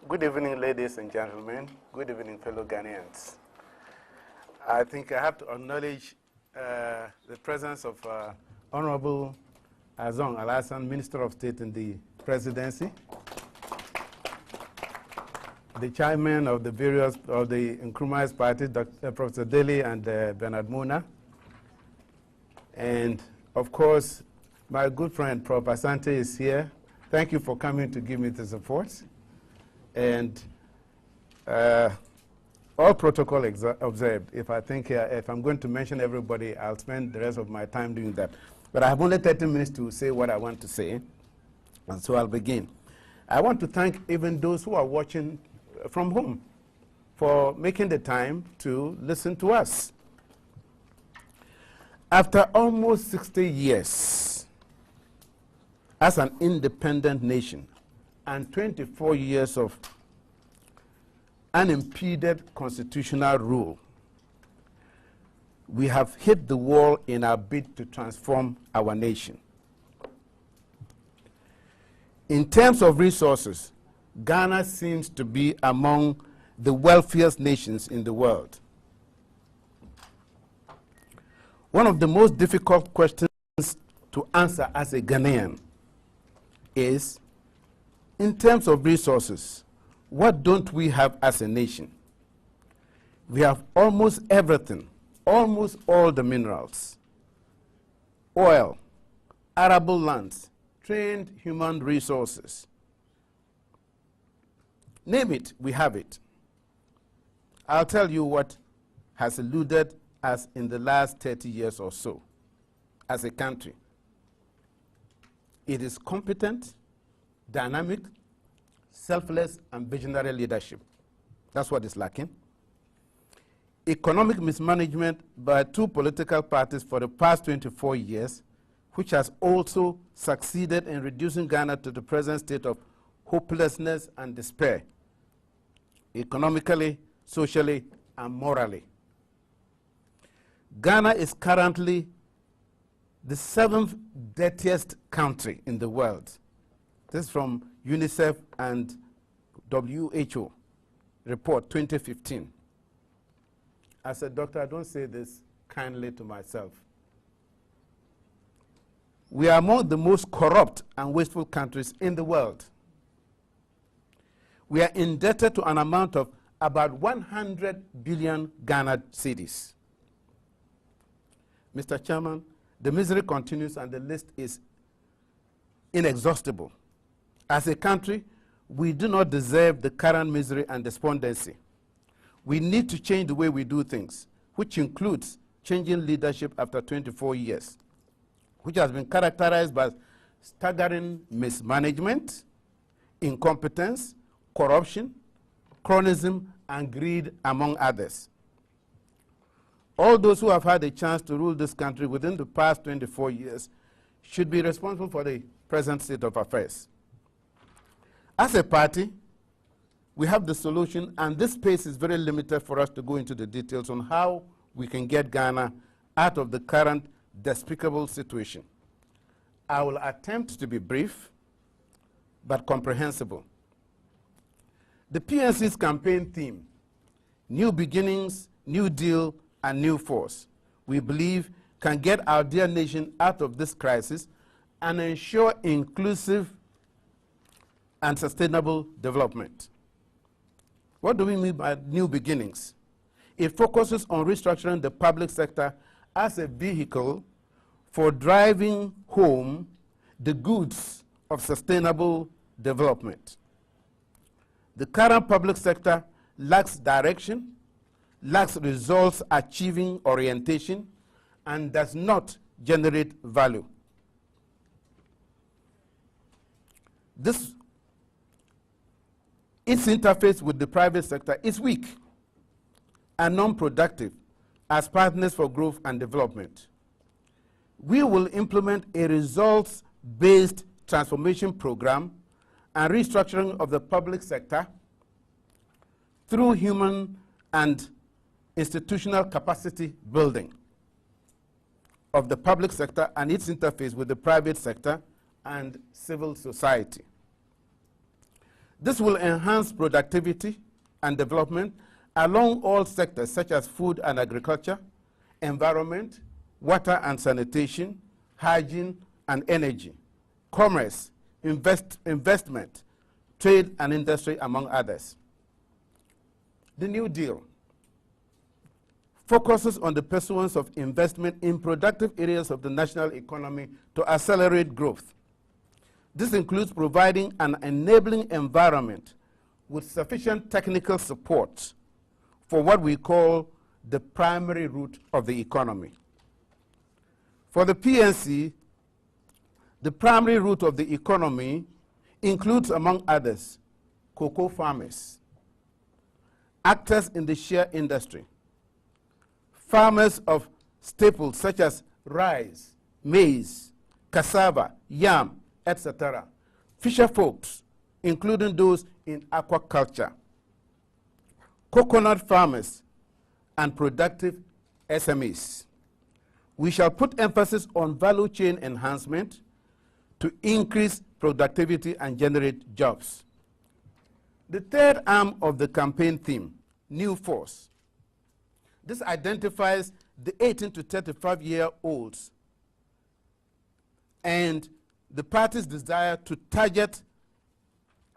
Good evening, ladies and gentlemen. Good evening, fellow Ghanaians. I think I have to acknowledge the presence of Honorable Azong Alassane, Minister of State in the Presidency, the chairman of the various of the Nkrumah's party, Professor Dele and Bernard Mona, and of course, my good friend Prof. Asante is here. Thank you for coming to give me the support. And all protocol observed. If I'm going to mention everybody, I'll spend the rest of my time doing that. But I have only 30 minutes to say what I want to say, and so I'll begin. I want to thank even those who are watching from home for making the time to listen to us. After almost 60 years as an independent nation and 24 years of unimpeded constitutional rule, we have hit the wall in our bid to transform our nation. In terms of resources, Ghana seems to be among the wealthiest nations in the world. One of the most difficult questions to answer as a Ghanaian is, in terms of resources, what don't we have as a nation? We have almost everything, almost all the minerals, oil, arable lands, trained human resources. Name it, we have it. I'll tell you what has eluded us in the last 30 years or so as a country. It is competent, dynamic, selfless, and visionary leadership. That's what is lacking. Economic mismanagement by two political parties for the past 24 years, which has also succeeded in reducing Ghana to the present state of hopelessness and despair, economically, socially, and morally. Ghana is currently the 7th dirtiest country in the world. This is from UNICEF and WHO report 2015. I said, Doctor, I don't say this kindly to myself. We are among the most corrupt and wasteful countries in the world. We are indebted to an amount of about 100 billion Ghana cedis. Mr. Chairman, the misery continues and the list is inexhaustible. As a country, we do not deserve the current misery and despondency. We need to change the way we do things, which includes changing leadership after 24 years, which has been characterized by staggering mismanagement, incompetence, corruption, cronyism, and greed, among others. All those who have had a chance to rule this country within the past 24 years should be responsible for the present state of affairs. As a party, we have the solution, and this space is very limited for us to go into the details on how we can get Ghana out of the current despicable situation. I will attempt to be brief, but comprehensible. The PNC's campaign theme, New Beginnings, New Deal, and New Force, we believe can get our dear nation out of this crisis and ensure inclusive and sustainable development. What do we mean by new beginnings? It focuses on restructuring the public sector as a vehicle for driving home the goods of sustainable development. The current public sector lacks direction, lacks results achieving orientation, and does not generate value. Its interface with the private sector is weak and non-productive as partners for growth and development. We will implement a results-based transformation program and restructuring of the public sector through human and institutional capacity building of the public sector and its interface with the private sector and civil society. This will enhance productivity and development along all sectors such as food and agriculture, environment, water and sanitation, hygiene and energy, commerce, investment, trade and industry, among others. The New Deal focuses on the pursuance of investment in productive areas of the national economy to accelerate growth. This includes providing an enabling environment with sufficient technical support for what we call the primary root of the economy. For the PNC, the primary root of the economy includes, among others, cocoa farmers, actors in the shea industry, farmers of staples such as rice, maize, cassava, yam, etc., fisher folks, including those in aquaculture, coconut farmers, and productive SMEs. We shall put emphasis on value chain enhancement to increase productivity and generate jobs. The third arm of the campaign theme, New Force. This identifies the 18 to 35-year-olds and the party's desire to target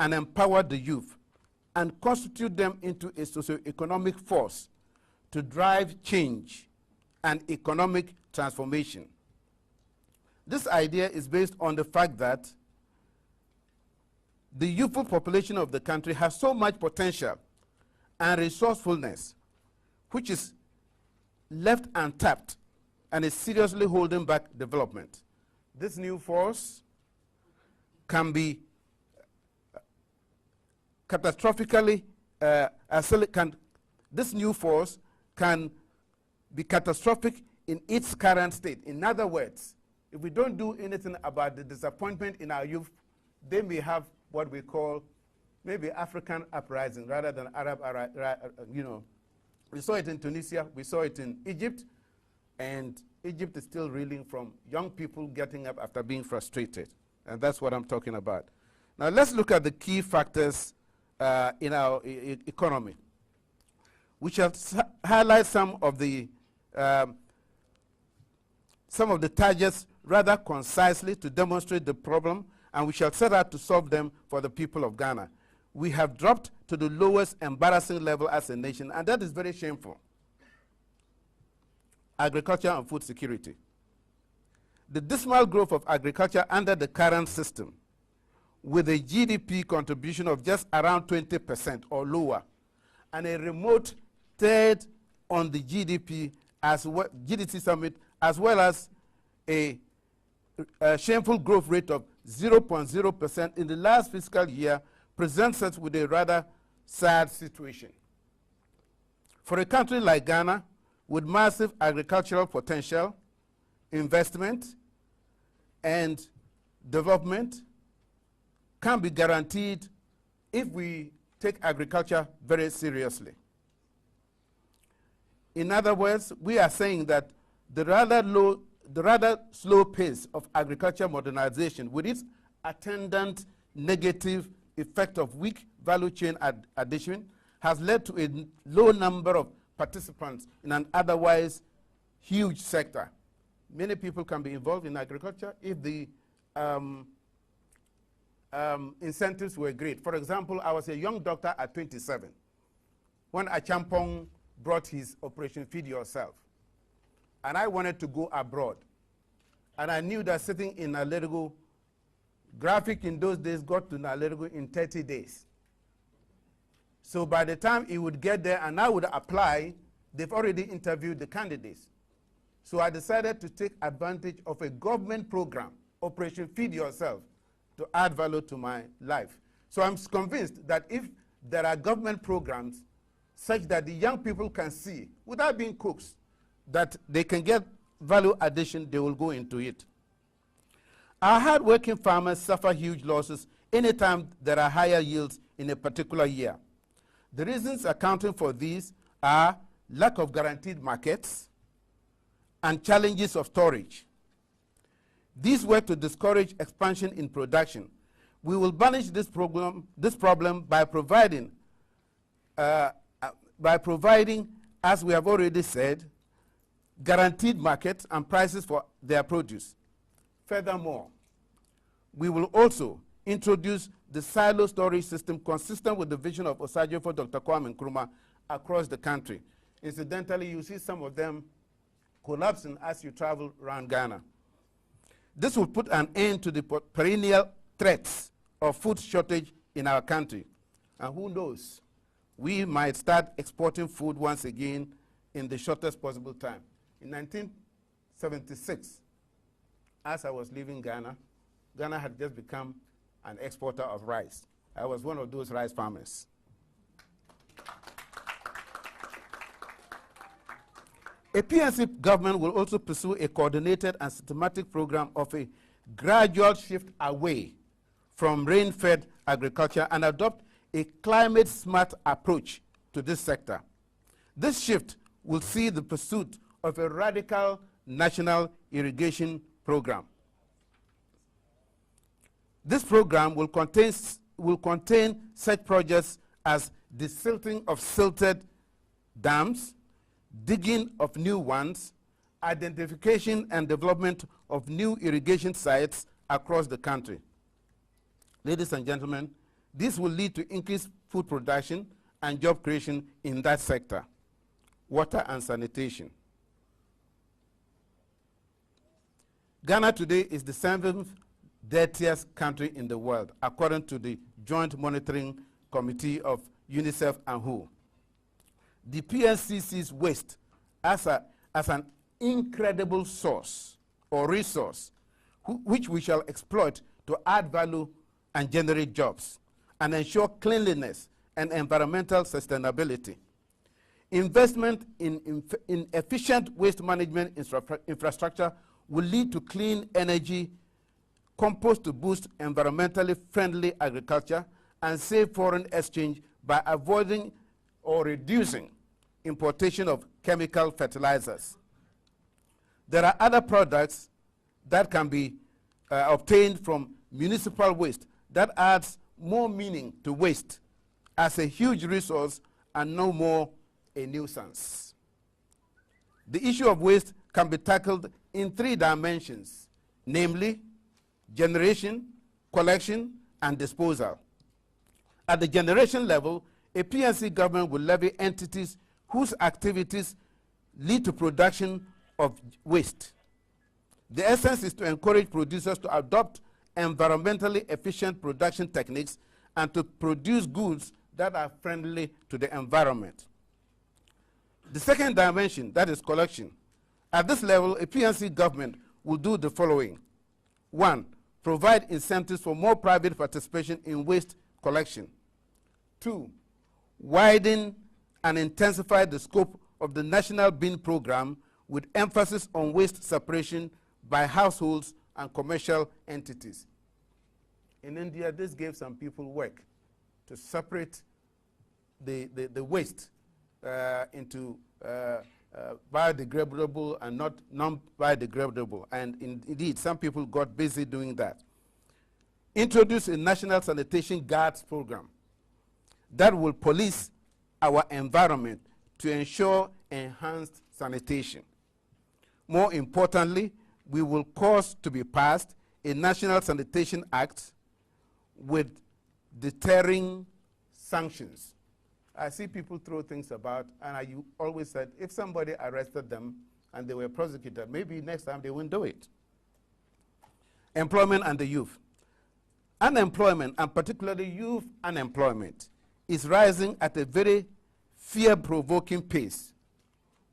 and empower the youth and constitute them into a socio-economic force to drive change and economic transformation. This idea is based on the fact that the youthful population of the country has so much potential and resourcefulness, which is left untapped and is seriously holding back development. This new force can be catastrophically, this new force can be catastrophic in its current state. In other words, if we don't do anything about the disappointment in our youth, they may have what we call maybe African uprising rather than Arab, you know. We saw it in Tunisia, we saw it in Egypt, and Egypt is still reeling from young people getting up after being frustrated. And that's what I'm talking about. Now let's look at the key factors in our economy. We shall highlight some of the targets rather concisely to demonstrate the problem, and we shall set out to solve them for the people of Ghana. We have dropped to the lowest embarrassing level as a nation, and that is very shameful. Agriculture and food security. The dismal growth of agriculture under the current system, with a GDP contribution of just around 20% or lower, and a remote third on the GDP summit, as well as a shameful growth rate of 0.0% in the last fiscal year, presents us with a rather sad situation. For a country like Ghana, with massive agricultural potential, investment, and development can be guaranteed if we take agriculture very seriously. In other words, we are saying that the rather slow pace of agriculture modernization, with its attendant negative effect of weak value chain addition, has led to a low number of participants in an otherwise huge sector. Many people can be involved in agriculture if the incentives were great. For example, I was a young doctor at 27 when Achampong brought his Operation Feed Yourself. And I wanted to go abroad. And I knew that sitting in Alergo, graphic in those days got to Alergo in 30 days. So by the time he would get there and I would apply, they've already interviewed the candidates. So I decided to take advantage of a government program, Operation Feed Yourself, to add value to my life. So I'm convinced that if there are government programs such that the young people can see, without being cooks, that they can get value addition, they will go into it. Our hard-working farmers suffer huge losses anytime there are higher yields in a particular year. The reasons accounting for these are lack of guaranteed markets and challenges of storage. These were to discourage expansion in production, We will banish this problem by providing, as we have already said, guaranteed markets and prices for their produce. Furthermore, we will also introduce the silo storage system consistent with the vision of Osagyefo Dr. Kwame Nkrumah across the country. Incidentally, you see some of them collapsing as you travel around Ghana. This will put an end to the perennial threats of food shortage in our country. And who knows, we might start exporting food once again in the shortest possible time. In 1976, as I was leaving Ghana, Ghana had just become an exporter of rice. I was one of those rice farmers. A PNC government will also pursue a coordinated and systematic program of a gradual shift away from rain-fed agriculture and adopt a climate-smart approach to this sector. This shift will see the pursuit of a radical national irrigation program. This program will contain such projects as desilting of silted dams, digging of new ones, identification and development of new irrigation sites across the country. Ladies and gentlemen, this will lead to increased food production and job creation in that sector. Water and sanitation. Ghana today is the 7th dirtiest country in the world, according to the Joint Monitoring Committee of UNICEF and WHO. The PNC sees waste as an incredible source or resource which we shall exploit to add value and generate jobs and ensure cleanliness and environmental sustainability. Investment in efficient waste management infrastructure will lead to clean energy, compost to boost environmentally friendly agriculture, and save foreign exchange by avoiding or reducing importation of chemical fertilizers. There are other products that can be obtained from municipal waste that adds more meaning to waste as a huge resource and no more a nuisance. The issue of waste can be tackled in 3 dimensions, namely generation, collection, and disposal. At the generation level, a PNC government will levy entities whose activities lead to production of waste. The essence is to encourage producers to adopt environmentally efficient production techniques and to produce goods that are friendly to the environment. The second dimension, that is collection. At this level, a PNC government will do the following. 1, provide incentives for more private participation in waste collection. 2, widen and intensify the scope of the National Bin Program with emphasis on waste separation by households and commercial entities. In India, this gave some people work to separate the waste into biodegradable and not non-biodegradable. And indeed, some people got busy doing that. Introduce a National Sanitation Guards program that will police our environment to ensure enhanced sanitation. More importantly, we will cause to be passed a National Sanitation Act with deterring sanctions. I see people throw things about, and you always said, if somebody arrested them and they were prosecuted, maybe next time they won't do it. Employment and the youth. Unemployment, and particularly youth unemployment, is rising at a very fear-provoking pace.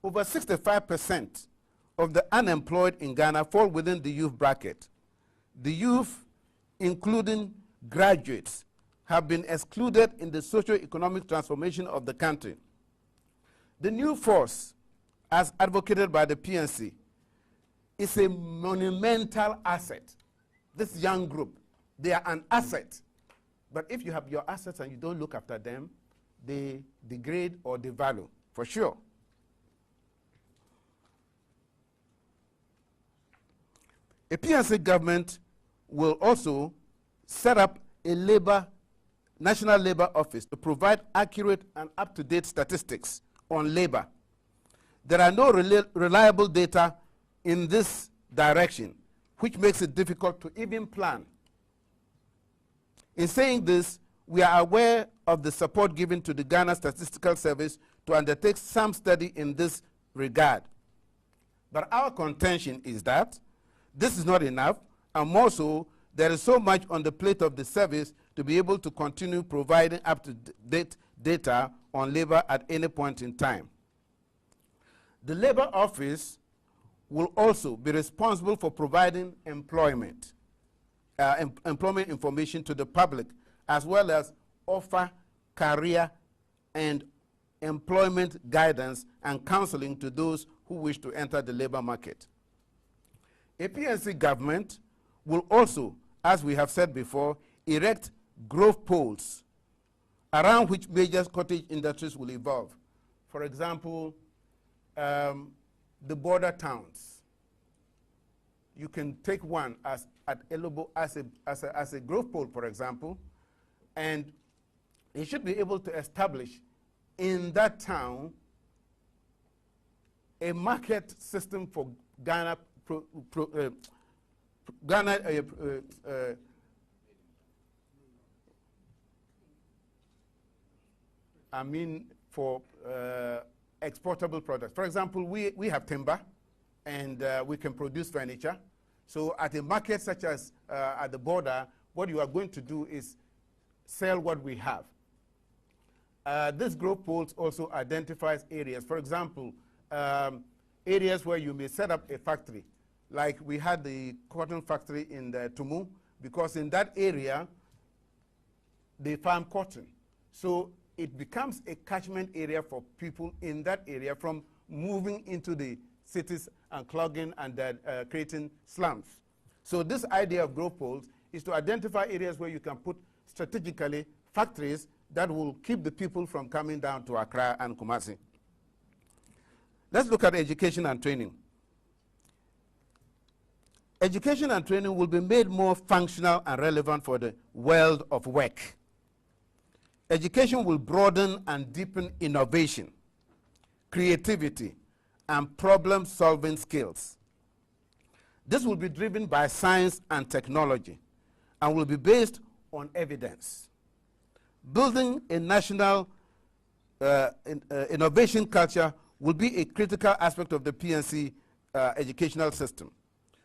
Over 65% of the unemployed in Ghana fall within the youth bracket. The youth, including graduates, have been excluded in the socio-economic transformation of the country. The new force, as advocated by the PNC, is a monumental asset. This young group, they are an asset. But if you have your assets and you don't look after them, they degrade or devalue, for sure. A PNC government will also set up a National Labor Office to provide accurate and up-to-date statistics on labor. There are no reliable data in this direction, which makes it difficult to even plan. In saying this, we are aware of the support given to the Ghana Statistical Service to undertake some study in this regard. But our contention is that this is not enough, and more so, there is so much on the plate of the service to be able to continue providing up-to-date data on labor at any point in time. The Labor Office will also be responsible for providing employment information to the public, as well as offer career and employment guidance and counseling to those who wish to enter the labor market. A PNC government will also, as we have said before, erect growth poles around which major cottage industries will evolve. For example, the border towns. You can take one at Elobo as a growth pole, for example, and you should be able to establish in that town a market system for Ghana for exportable products. For example, we have timber, and we can produce furniture. So at a market such as at the border, what you are going to do is sell what we have. This growth poles also identifies areas. For example, areas where you may set up a factory, like we had the cotton factory in the Tumu, because in that area, they farm cotton. So it becomes a catchment area for people in that area from moving into the cities and clogging and creating slums. So this idea of growth poles is to identify areas where you can put strategically factories that will keep the people from coming down to Accra and Kumasi. Let's look at education and training. Education and training will be made more functional and relevant for the world of work. Education will broaden and deepen innovation, creativity, and problem-solving skills. This will be driven by science and technology and will be based on evidence. Building a national innovation culture will be a critical aspect of the PNC educational system.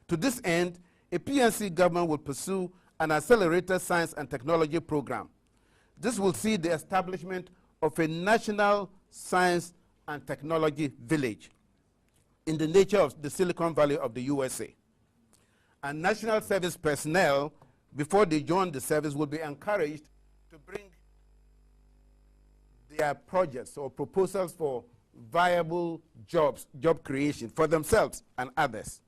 To this end, a PNC government will pursue an accelerated science and technology program. This will see the establishment of a national science and technology village in the nature of the Silicon Valley of the USA. And national service personnel, before they join the service, will be encouraged to bring their projects or proposals for viable job creation for themselves and others.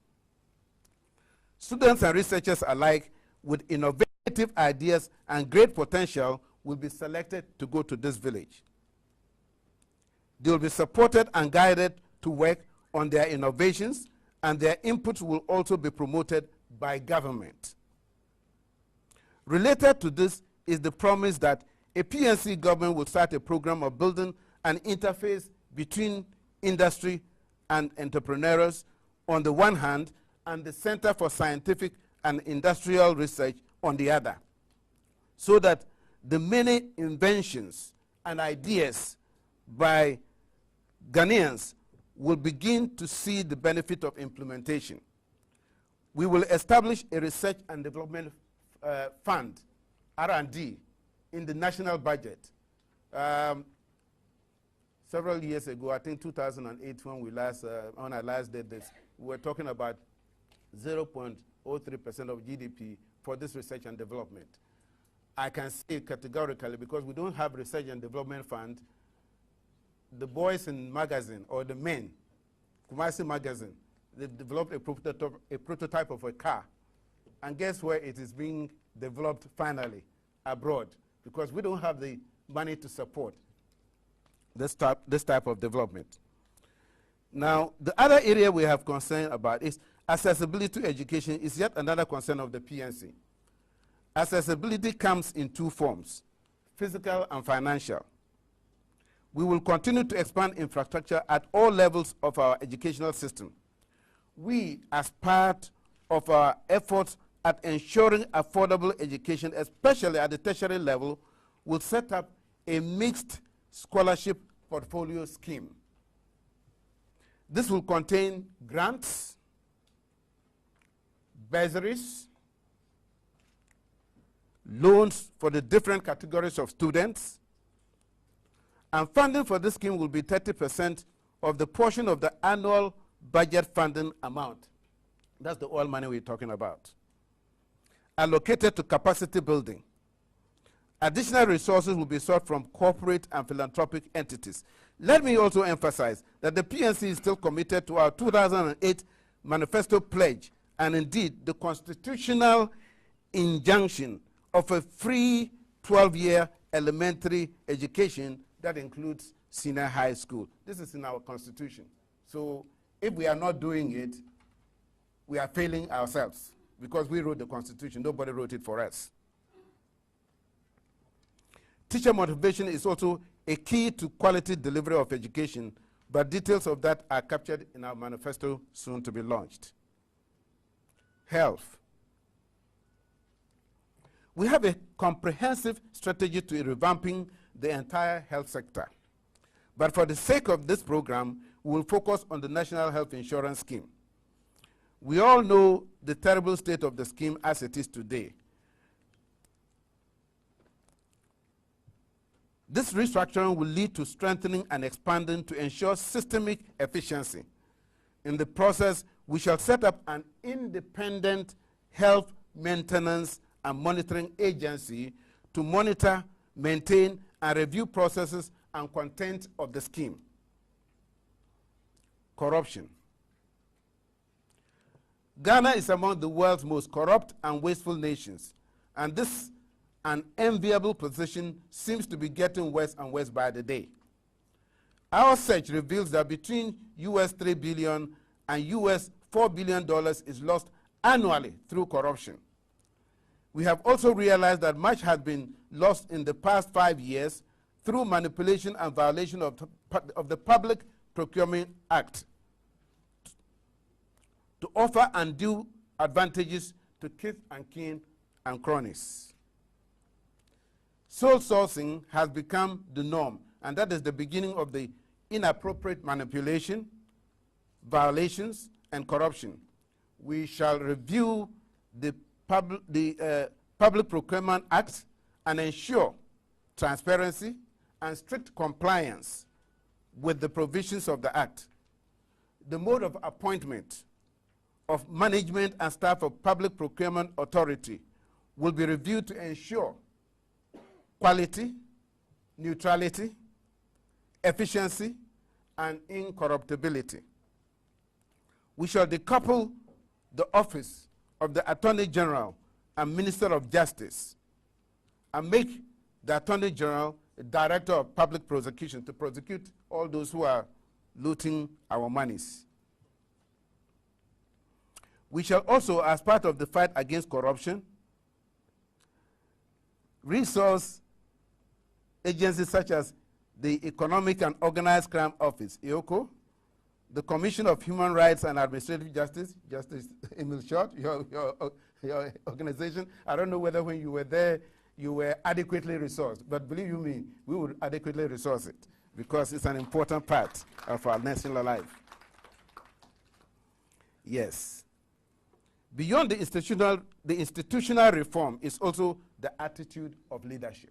Students and researchers alike with innovative ideas and great potential will be selected to go to this village. They will be supported and guided to work on their innovations, and their inputs will also be promoted by government. Related to this is the promise that a PNC government will start a program of building an interface between industry and entrepreneurs on the one hand, and the Center for Scientific and Industrial Research on the other, so that the many inventions and ideas by Ghanaians will begin to see the benefit of implementation. We will establish a research and development fund, R&D, in the national budget. Several years ago, I think 2008, when I last did this, we were talking about 0.03% of GDP for this research and development. I can say categorically, because we don't have research and development fund, the boys in magazine, or the men, Kumasi magazine, they developed a prototype of a car. And guess where it is being developed finally? Abroad, because we don't have the money to support this type of development. Now, the other area we have concern about is accessibility to education is yet another concern of the PNC. Accessibility comes in two forms, physical and financial. We will continue to expand infrastructure at all levels of our educational system. We, as part of our efforts at ensuring affordable education, especially at the tertiary level, will set up a mixed scholarship portfolio scheme. This will contain grants, bursaries, loans for the different categories of students, and funding for this scheme will be 30% of the portion of the annual budget funding amount. That's the oil money we're talking about, allocated to capacity building. Additional resources will be sought from corporate and philanthropic entities. Let me also emphasize that the PNC is still committed to our 2008 manifesto pledge, and indeed the constitutional injunction of a free 12-year elementary education that includes senior high school. This is in our constitution. So if we are not doing it, we are failing ourselves, because we wrote the constitution. Nobody wrote it for us. Teacher motivation is also a key to quality delivery of education, but details of that are captured in our manifesto soon to be launched. Health. We have a comprehensive strategy to revamping the entire health sector. But for the sake of this program, we will focus on the National Health Insurance Scheme. We all know the terrible state of the scheme as it is today. This restructuring will lead to strengthening and expanding to ensure systemic efficiency. In the process, we shall set up an independent health maintenance and monitoring agency to monitor, maintain, and review processes and content of the scheme. Corruption. Ghana is among the world's most corrupt and wasteful nations, and this an enviable position seems to be getting worse and worse by the day. Our search reveals that between US $3 billion and US $4 billion is lost annually through corruption. We have also realized that much has been lost in the past 5 years through manipulation and violation of the Public Procurement Act to offer undue advantages to kith and kin and cronies. Sole sourcing has become the norm, and that is the beginning of the inappropriate manipulation, violations, and corruption. We shall review the Public Procurement Act and ensure transparency and strict compliance with the provisions of the Act. The mode of appointment of management and staff of Public Procurement Authority will be reviewed to ensure quality, neutrality, efficiency, and incorruptibility. We shall decouple the office of the Attorney General and Minister of Justice and make the Attorney General a Director of Public Prosecution to prosecute all those who are looting our monies. We shall also, as part of the fight against corruption, resource agencies such as the Economic and Organized Crime Office, EOCO, the Commission of Human Rights and Administrative Justice, Justice Emil Short, your organization. I don't know whether when you were there, you were adequately resourced, but believe you me, we would adequately resource it because it's an important part of our national life. Yes. Beyond the institutional reform is also the attitude of leadership.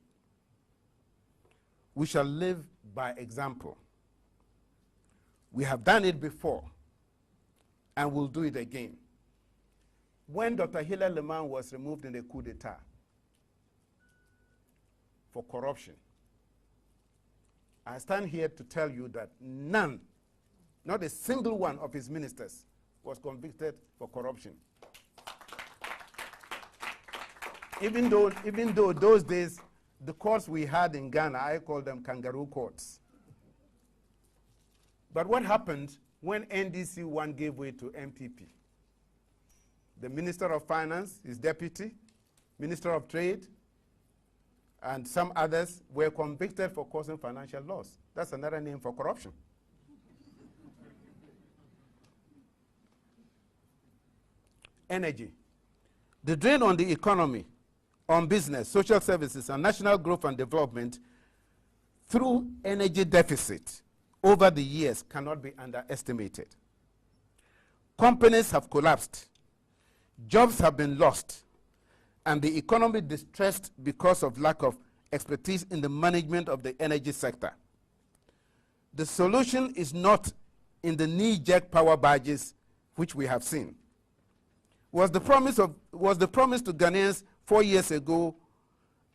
We shall live by example. We have done it before, and we'll do it again. When Dr. Hilaire Leman was removed in the coup d'etat for corruption, I stand here to tell you that none, not a single one of his ministers was convicted for corruption. Even though those days, the courts we had in Ghana, I call them kangaroo courts. But what happened when NDC 1 gave way to MPP? The Minister of Finance, his deputy, Minister of Trade, and some others were convicted for causing financial loss. That's another name for corruption. Energy. The drain on the economy, on business, social services, and national growth and development through energy deficit over the years cannot be underestimated. Companies have collapsed, jobs have been lost, and the economy distressed because of lack of expertise in the management of the energy sector. The solution is not in the knee-jerk power badges which we have seen. Was the promise to Ghanaians 4 years ago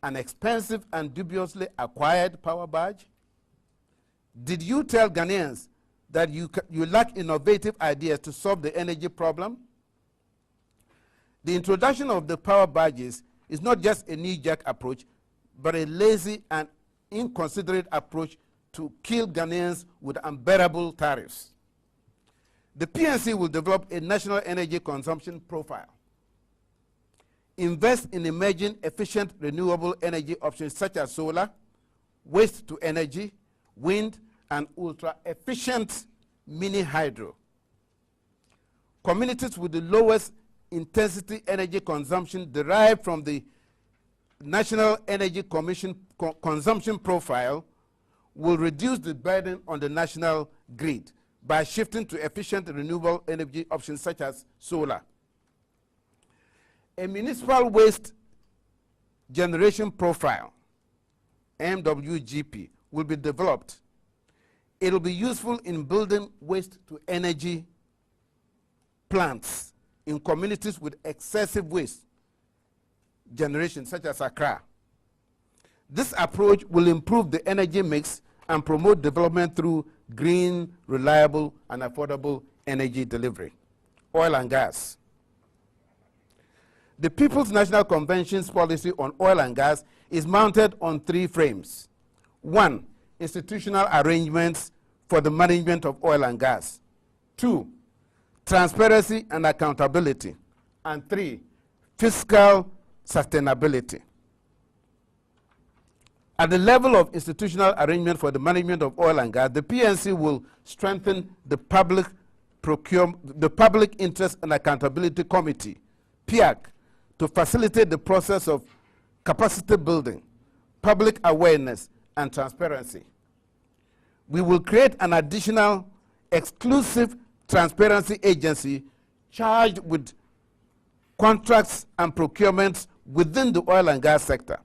an expensive and dubiously acquired power badge? Did you tell Ghanaians that you lack innovative ideas to solve the energy problem? The introduction of the power badges is not just a knee-jerk approach, but a lazy and inconsiderate approach to kill Ghanaians with unbearable tariffs. The PNC will develop a national energy consumption profile, invest in emerging efficient renewable energy options such as solar, waste to energy, wind, and ultra-efficient mini hydro. Communities with the lowest intensity energy consumption derived from the National Energy Commission consumption profile will reduce the burden on the national grid by shifting to efficient renewable energy options such as solar. A municipal waste generation profile, MWGP, will be developed. It will be useful in building waste-to-energy plants in communities with excessive waste generation, such as Accra. This approach will improve the energy mix and promote development through green, reliable, and affordable energy delivery. Oil and gas. The People's National Convention's policy on oil and gas is mounted on 3 frames. 1, institutional arrangements for the management of oil and gas. 2, transparency and accountability. And 3, fiscal sustainability. At the level of institutional arrangement for the management of oil and gas, the PNC will strengthen the Public Interest and Accountability Committee, PIAC, to facilitate the process of capacity building, public awareness, and transparency. We will create an additional exclusive transparency agency charged with contracts and procurements within the oil and gas sector.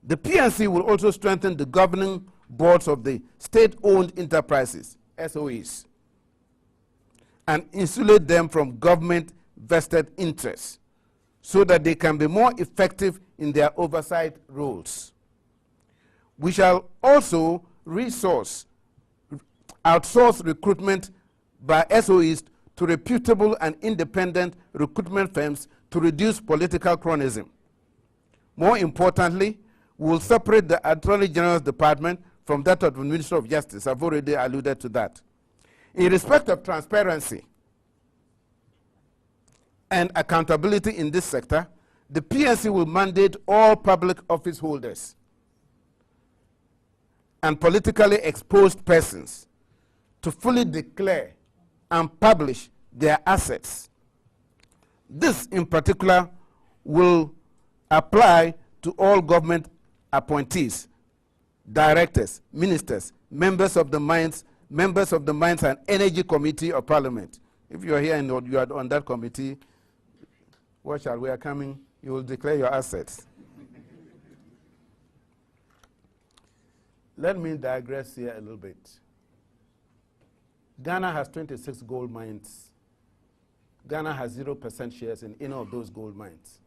The PNC will also strengthen the governing boards of the state-owned enterprises, SOEs, and insulate them from government vested interests so that they can be more effective in their oversight roles. We shall also outsource recruitment by SOEs to reputable and independent recruitment firms to reduce political cronyism. More importantly, we will separate the Attorney General's Department from that of the Minister of Justice. I've already alluded to that. In respect of transparency and accountability in this sector, the PNC will mandate all public office holders and politically exposed persons to fully declare and publish their assets. This, in particular, will apply to all government appointees, directors, ministers, members of the Mines and Energy Committee of Parliament. If you are here and you are on that committee, watch out, we are coming, you will declare your assets. Let me digress here a little bit. Ghana has 26 gold mines. Ghana has 0% shares in any of those gold mines.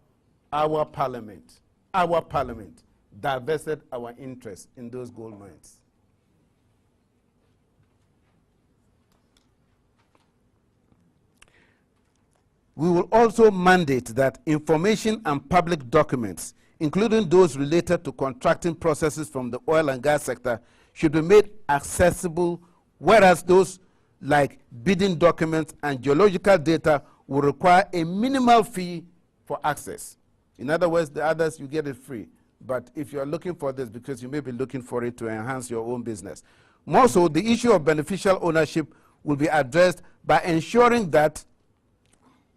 Our parliament divested our interest in those gold mines. We will also mandate that information and public documents, including those related to contracting processes from the oil and gas sector, should be made accessible, whereas those like bidding documents and geological data will require a minimal fee for access. In other words, the others, you get it free. But if you're looking for this, because you may be looking for it to enhance your own business. More so, the issue of beneficial ownership will be addressed by ensuring that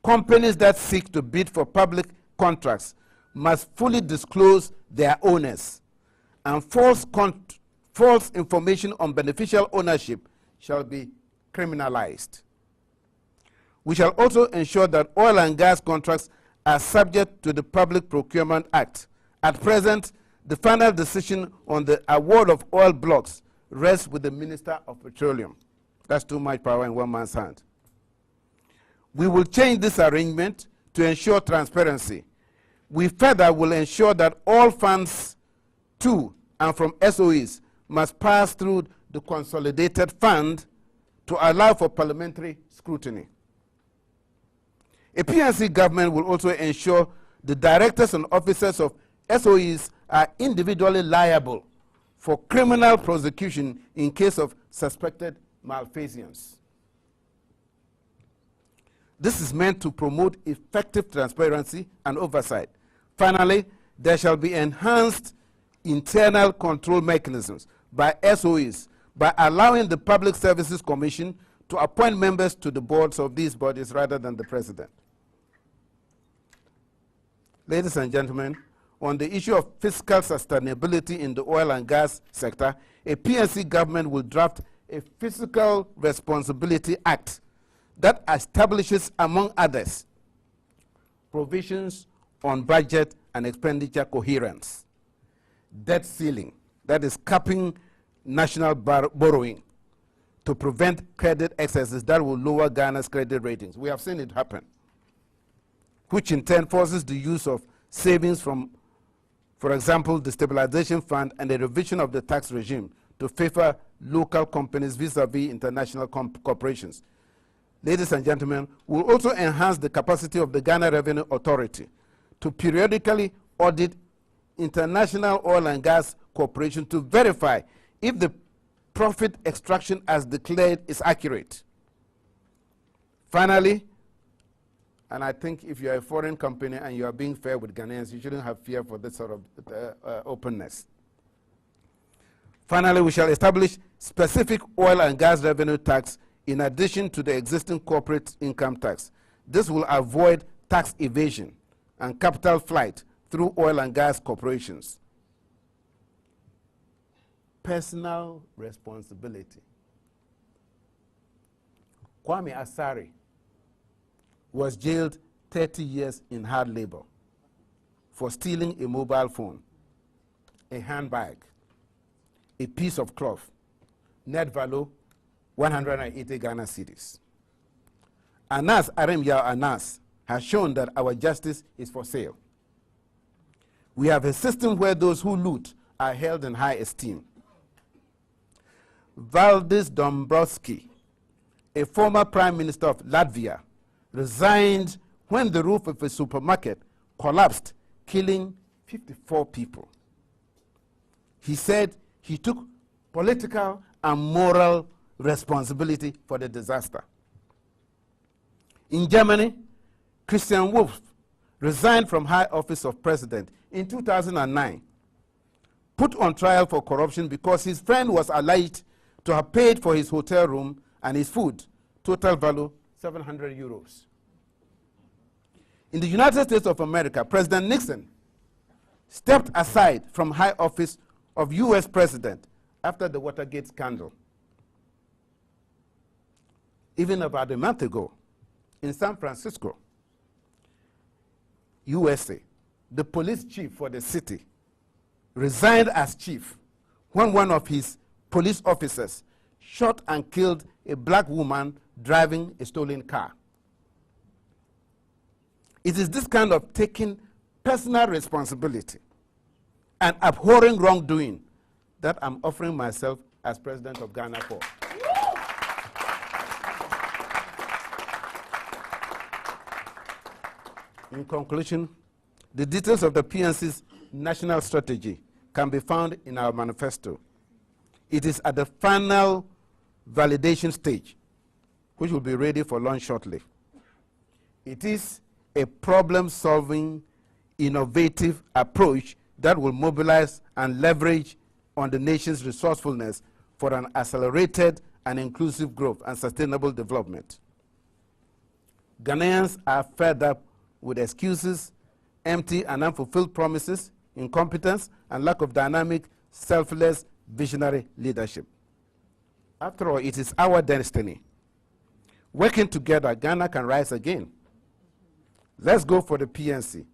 companies that seek to bid for public contracts must fully disclose their owners, and false information on beneficial ownership shall be criminalized. We shall also ensure that oil and gas contracts are subject to the Public Procurement Act. At present, the final decision on the award of oil blocks rests with the Minister of Petroleum. That's too much power in one man's hand. We will change this arrangement to ensure transparency. We further will ensure that all funds to and from SOEs must pass through the consolidated fund to allow for parliamentary scrutiny. A PNC government will also ensure the directors and officers of SOEs are individually liable for criminal prosecution in case of suspected malfeasance. This is meant to promote effective transparency and oversight. Finally, there shall be enhanced internal control mechanisms by SOEs by allowing the Public Services Commission to appoint members to the boards of these bodies rather than the president. Ladies and gentlemen, on the issue of fiscal sustainability in the oil and gas sector, a PNC government will draft a Fiscal Responsibility Act that establishes, among others, provisions on budget and expenditure coherence, debt ceiling, that is capping national borrowing to prevent credit excesses that will lower Ghana's credit ratings. We have seen it happen, which in turn forces the use of savings from, for example, the Stabilization Fund and the revision of the tax regime to favor local companies vis-a-vis international corporations. Ladies and gentlemen, we'll also enhance the capacity of the Ghana Revenue Authority to periodically audit international oil and gas corporations to verify if the profit extraction as declared is accurate. Finally, and I think if you're a foreign company and you are being fair with Ghanaians, you shouldn't have fear for this sort of openness. Finally, we shall establish specific oil and gas revenue tax in addition to the existing corporate income tax. This will avoid tax evasion and capital flight through oil and gas corporations. Personal responsibility. Kwame Asari was jailed 30 years in hard labor for stealing a mobile phone, a handbag, a piece of cloth, net value 180 Ghana cedis. Anas Aremyao Anas has shown that our justice is for sale. We have a system where those who loot are held in high esteem. Valdis Dombrovskis, a former prime minister of Latvia, resigned when the roof of a supermarket collapsed, killing 54 people. He said he took political and moral responsibility for the disaster. In Germany, Christian Wolff resigned from high office of president in 2009, put on trial for corruption because his friend was alleged to have paid for his hotel room and his food, total value 700 euros. In the United States of America, President Nixon stepped aside from high office of US president after the Watergate scandal. Even about a month ago, in San Francisco, USA, the police chief for the city resigned as chief when one of his police officers shot and killed a black woman driving a stolen car. It is this kind of taking personal responsibility and abhorring wrongdoing that I'm offering myself as president of Ghana for. In conclusion, the details of the PNC's national strategy can be found in our manifesto. It is at the final validation stage, which will be ready for launch shortly. It is a problem-solving, innovative approach that will mobilize and leverage on the nation's resourcefulness for an accelerated and inclusive growth and sustainable development. Ghanaians are fed up with excuses, empty and unfulfilled promises, incompetence, and lack of dynamic, selfless, visionary leadership. After all, it is our destiny. Working together, Ghana can rise again. Let's go for the PNC.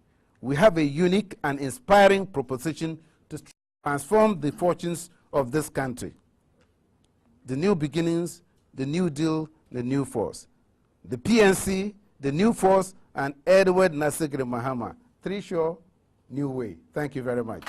We have a unique and inspiring proposition to transform the fortunes of this country. The new beginnings, the new deal, the new force. The PNC, the new force, and Edward Nasegere Mahama. 3 Sure, new way. Thank you very much.